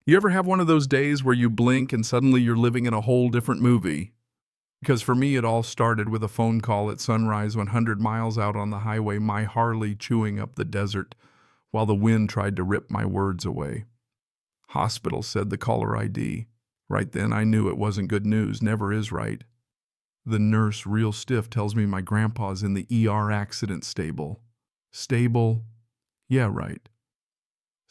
You ever have one of those days where you blink and suddenly you're living in a whole different movie? Because for me, it all started with a phone call at sunrise 100 miles out on the highway, my Harley chewing up the desert while the wind tried to rip my words away. Hospital said the caller ID. Right then, I knew it wasn't good news, never is right. The nurse, real stiff, tells me my grandpa's in the ER accident stable. Stable? Yeah, right.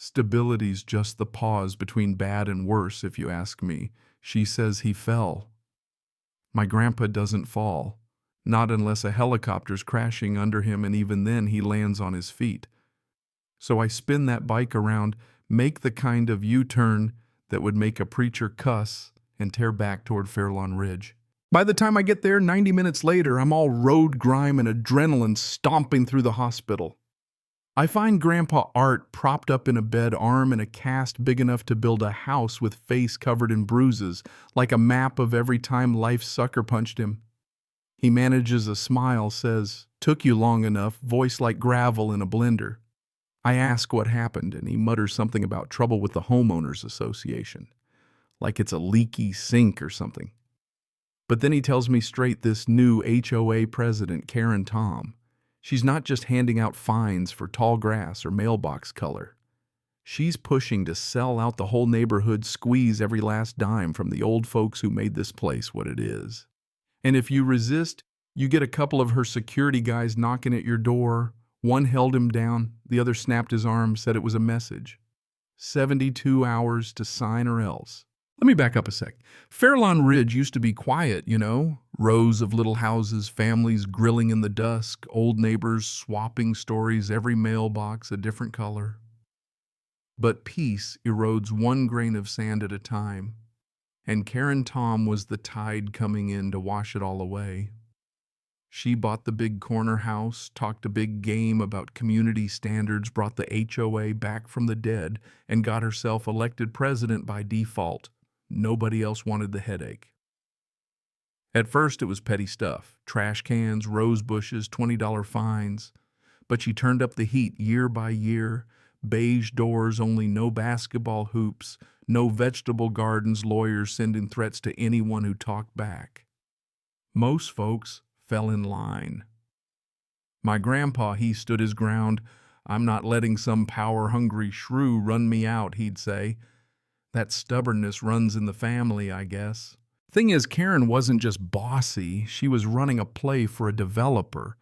Stability's just the pause between bad and worse, if you ask me. She says he fell. My grandpa doesn't fall. Not unless a helicopter's crashing under him, and even then he lands on his feet. So I spin that bike around, make the kind of U-turn that would make a preacher cuss, and tear back toward Fairlawn Ridge. By the time I get there, 90 minutes later, I'm all road grime and adrenaline stomping through the hospital. I find Grandpa Art propped up in a bed, arm in a cast big enough to build a house with face covered in bruises, like a map of every time life sucker punched him. He manages a smile, says, "Took you long enough," voice like gravel in a blender. I ask what happened, and he mutters something about trouble with the homeowners association, like it's a leaky sink or something. But then he tells me straight this new HOA president, Karen Tom, she's not just handing out fines for tall grass or mailbox color. She's pushing to sell out the whole neighborhood, squeeze every last dime from the old folks who made this place what it is. And if you resist, you get a couple of her security guys knocking at your door. One held him down, the other snapped his arm, said it was a message. 72 hours to sign or else. Let me back up a sec. Fairlawn Ridge used to be quiet, you know? Rows of little houses, families grilling in the dusk, old neighbors swapping stories, every mailbox a different color. But peace erodes one grain of sand at a time, and Karen Tom was the tide coming in to wash it all away. She bought the big corner house, talked a big game about community standards, brought the HOA back from the dead, and got herself elected president by default. Nobody else wanted the headache. At first, it was petty stuff, trash cans, rose bushes, $20 fines. But she turned up the heat year by year, beige doors, only no basketball hoops, no vegetable gardens, lawyers sending threats to anyone who talked back. Most folks fell in line. My grandpa, he stood his ground. "I'm not letting some power-hungry shrew run me out," he'd say. That stubbornness runs in the family, I guess. Thing is, Karen wasn't just bossy, she was running a play for a developer.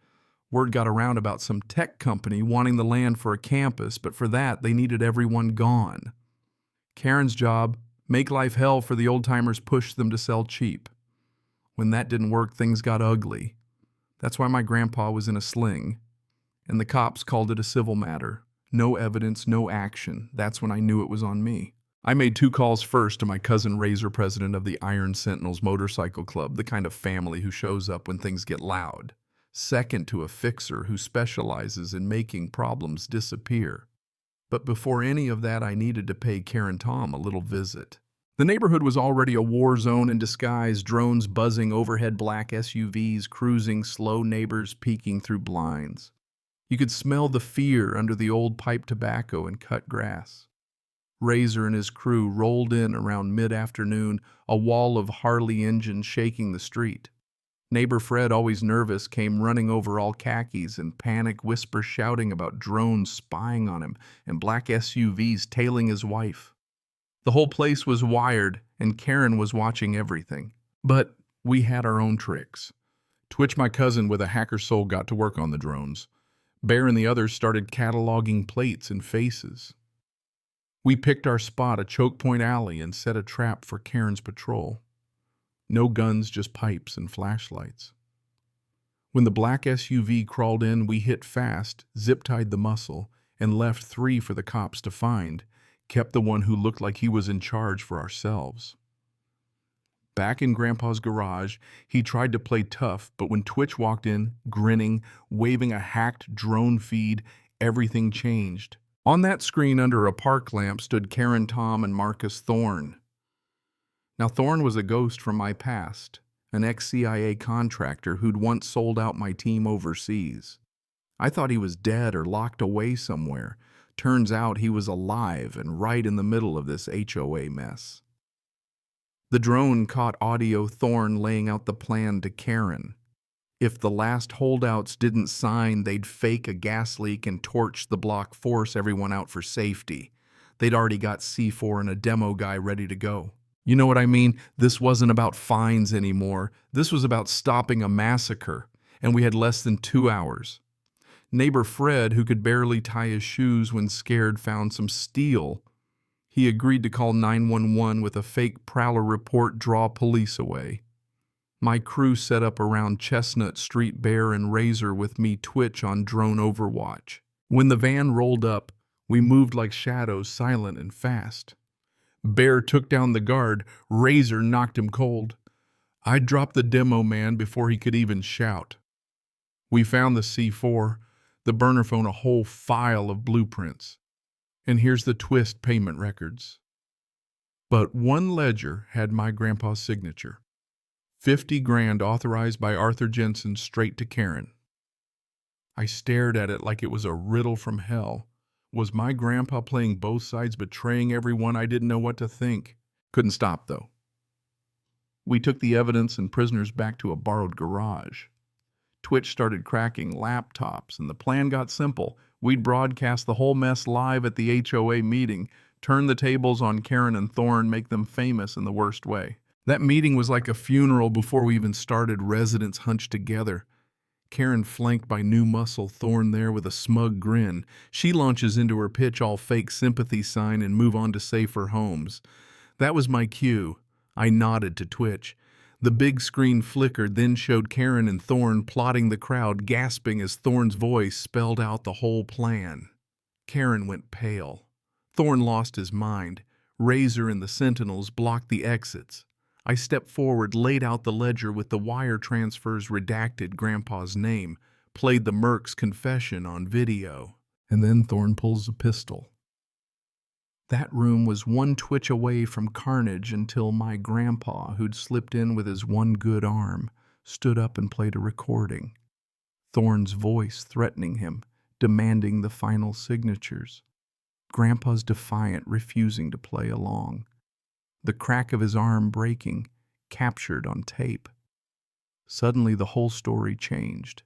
Word got around about some tech company wanting the land for a campus, but for that, they needed everyone gone. Karen's job, make life hell for the old-timers, push them to sell cheap. When that didn't work, things got ugly. That's why my grandpa was in a sling, and the cops called it a civil matter. No evidence, no action. That's when I knew it was on me. I made 2 calls first to my cousin Razor, president of the Iron Sentinels Motorcycle Club, the kind of family who shows up when things get loud. Second, to a fixer who specializes in making problems disappear. But before any of that, I needed to pay Karen Tom a little visit. The neighborhood was already a war zone in disguise, drones buzzing overhead, black SUVs cruising, slow neighbors peeking through blinds. You could smell the fear under the old pipe tobacco and cut grass. Razor and his crew rolled in around mid-afternoon, a wall of Harley engines shaking the street. Neighbor Fred, always nervous, came running over all khakis and panic whisper shouting about drones spying on him and black SUVs tailing his wife. The whole place was wired, and Karen was watching everything. But we had our own tricks. Twitch, my cousin with a hacker soul, got to work on the drones. Bear and the others started cataloging plates and faces. We picked our spot, a choke point alley, and set a trap for Karen's patrol. No guns, just pipes and flashlights. When the black SUV crawled in, we hit fast, zip-tied the muscle, and left 3 for the cops to find, kept the one who looked like he was in charge for ourselves. Back in Grandpa's garage, he tried to play tough, but when Twitch walked in, grinning, waving a hacked drone feed, everything changed. On that screen under a park lamp stood Karen Tom and Marcus Thorne. Now, Thorne was a ghost from my past, an ex-CIA contractor who'd once sold out my team overseas. I thought he was dead or locked away somewhere. Turns out he was alive and right in the middle of this HOA mess. The drone caught audio Thorne laying out the plan to Karen. If the last holdouts didn't sign, they'd fake a gas leak and torch the block, force everyone out for safety. They'd already got C4 and a demo guy ready to go. You know what I mean? This wasn't about fines anymore. This was about stopping a massacre, and we had less than 2 hours. Neighbor Fred, who could barely tie his shoes when scared, found some steel. He agreed to call 911 with a fake prowler report, draw police away. My crew set up around Chestnut Street, Bear and Razor, with me Twitch on drone overwatch. When the van rolled up, we moved like shadows, silent and fast. Bear took down the guard, Razor knocked him cold. I dropped the demo man before he could even shout. We found the C4, the burner phone, a whole file of blueprints. And here's the twist: payment records. But one ledger had my grandpa's signature. 50 grand authorized by Arthur Jensen straight to Karen. I stared at it like it was a riddle from hell. Was my grandpa playing both sides, betraying everyone? I didn't know what to think. Couldn't stop, though. We took the evidence and prisoners back to a borrowed garage. Twitch started cracking laptops, and the plan got simple. We'd broadcast the whole mess live at the HOA meeting, turn the tables on Karen and Thorne, make them famous in the worst way. That meeting was like a funeral before we even started. Residents hunched together. Karen flanked by new muscle, Thorne there with a smug grin. She launches into her pitch, all fake sympathy sign, and move on to safer homes. That was my cue. I nodded to Twitch. The big screen flickered, then showed Karen and Thorne plotting the crowd, gasping as Thorne's voice spelled out the whole plan. Karen went pale. Thorne lost his mind. Razor and the Sentinels blocked the exits. I stepped forward, laid out the ledger with the wire transfers redacted, Grandpa's name, played the Merc's confession on video. And then Thorne pulls a pistol. That room was one twitch away from carnage until my grandpa, who'd slipped in with his one good arm, stood up and played a recording. Thorne's voice threatening him, demanding the final signatures. Grandpa's defiant, refusing to play along. The crack of his arm breaking, captured on tape. Suddenly the whole story changed.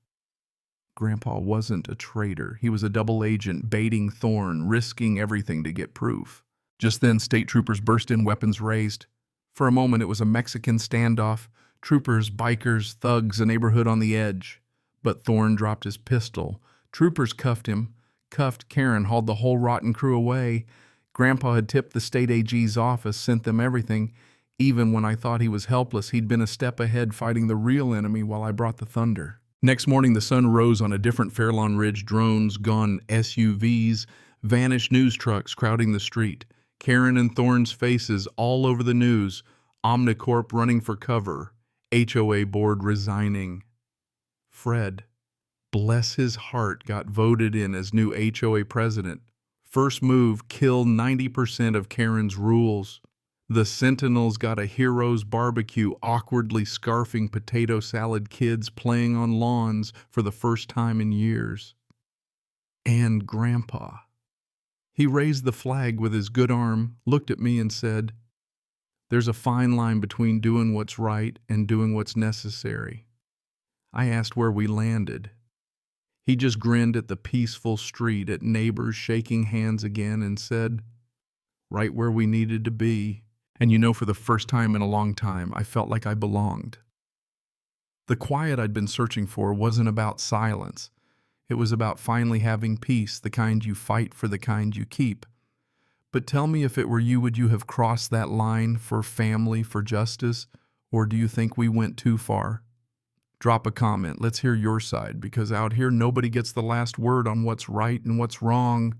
Grandpa wasn't a traitor. He was a double agent, baiting Thorne, risking everything to get proof. Just then, state troopers burst in, weapons raised. For a moment, it was a Mexican standoff. Troopers, bikers, thugs, a neighborhood on the edge. But Thorne dropped his pistol. Troopers cuffed him, cuffed Karen, hauled the whole rotten crew away. Grandpa had tipped the state AG's office, sent them everything. Even when I thought he was helpless, he'd been a step ahead, fighting the real enemy while I brought the thunder. Next morning, the sun rose on a different Fairlawn Ridge. Drones, gone SUVs, vanished news trucks crowding the street. Karen and Thorne's faces all over the news. Omnicorp running for cover. HOA board resigning. Fred, bless his heart, got voted in as new HOA president. First move, kill 90% of Karen's rules. The Sentinels got a hero's barbecue, awkwardly scarfing potato salad kids playing on lawns for the first time in years. And Grandpa. He raised the flag with his good arm, looked at me and said, "There's a fine line between doing what's right and doing what's necessary." I asked where we landed. He just grinned at the peaceful street, at neighbors shaking hands again, and said, "Right where we needed to be." And you know, for the first time in a long time, I felt like I belonged. The quiet I'd been searching for wasn't about silence. It was about finally having peace, the kind you fight for, the kind you keep. But tell me, if it were you, would you have crossed that line for family, for justice? Or do you think we went too far? Drop a comment. Let's hear your side, because out here nobody gets the last word on what's right and what's wrong.